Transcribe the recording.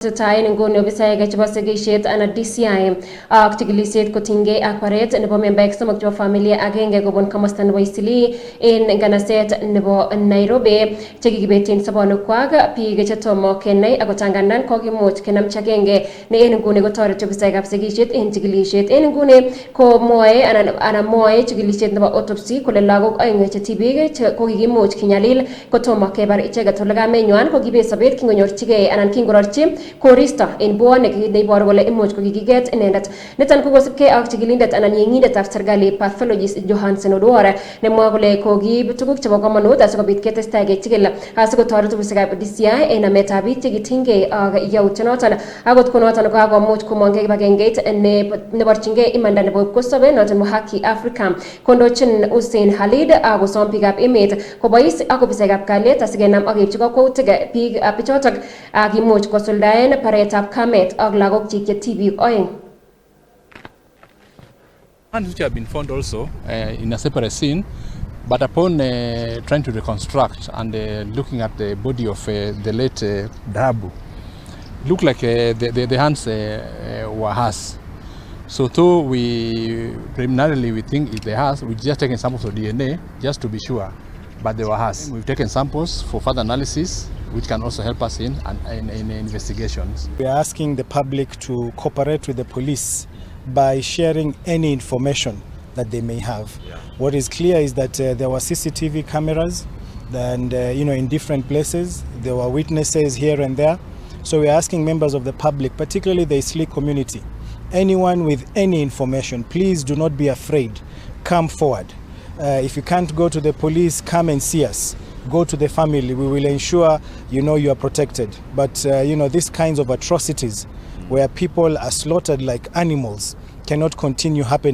Tayo nguni obisayaga chaba sigishet ana DCI ak tigiliset kotinge akwaret nebo member somok chebo familia agenge kobun komosta nebo Eastleigh en nganaset nebo Nairobi chekikibetin sobonukwak biik chetomo kenai akotangandan kokimuch kenamchi agenge ne en nguni kotoreti obisayagab sigishet en tigiliset en nguni ko mwoe ana mwoe tigiliset nebo Autopsy kole lagok aeng che tibik kokikimuch kinyalil kotomo kebar icheget ole kamenywan kokibet sobet kingonyorchigei anan kingororchi koristo en buonek neiboru kole imuch kokikiget inendet. Niton ko kosubkei ak chigilindet anan yeng'indetab serikali pathologist Johansen Oduor nemwoe kole kokiib tuguk chebo komonut asikobit ketestai kechigil asikotoret obisayagab DCI en nametab biik chekitinygei ak yautyonoton. Akot konoton kokakomuch komongkei kibagengeit neborchingei imanda nebo kipkosobe noton mo Haki Africa kondochin Hussein Khalid akosom biikab emet kobois ak obisayagab kalyet asikenam akeipchi kakwautik biikab bichotok akimuch kosuldaen paretab kamet ak lagok che tibik oeng. And which have been found also in a separate scene, but upon trying to reconstruct and looking at the body of the late Dabu, looked like the hands were hers. So though we preliminarily we think it's the hers, we just taken samples of DNA just to be sure, but they were hers. We've taken samples for further analysis, which can also help us in investigations. We are asking the public to cooperate with the police by sharing any information that they may have. Yeah. What is clear is that there were CCTV cameras and in different places. There were witnesses here and there. So we are asking members of the public, particularly the Eastleigh community, anyone with any information, please do not be afraid. Come forward. If you can't go to the police, come and see us. Go to the family. We will ensure you are protected. But these kinds of atrocities where people are slaughtered like animals cannot continue happening.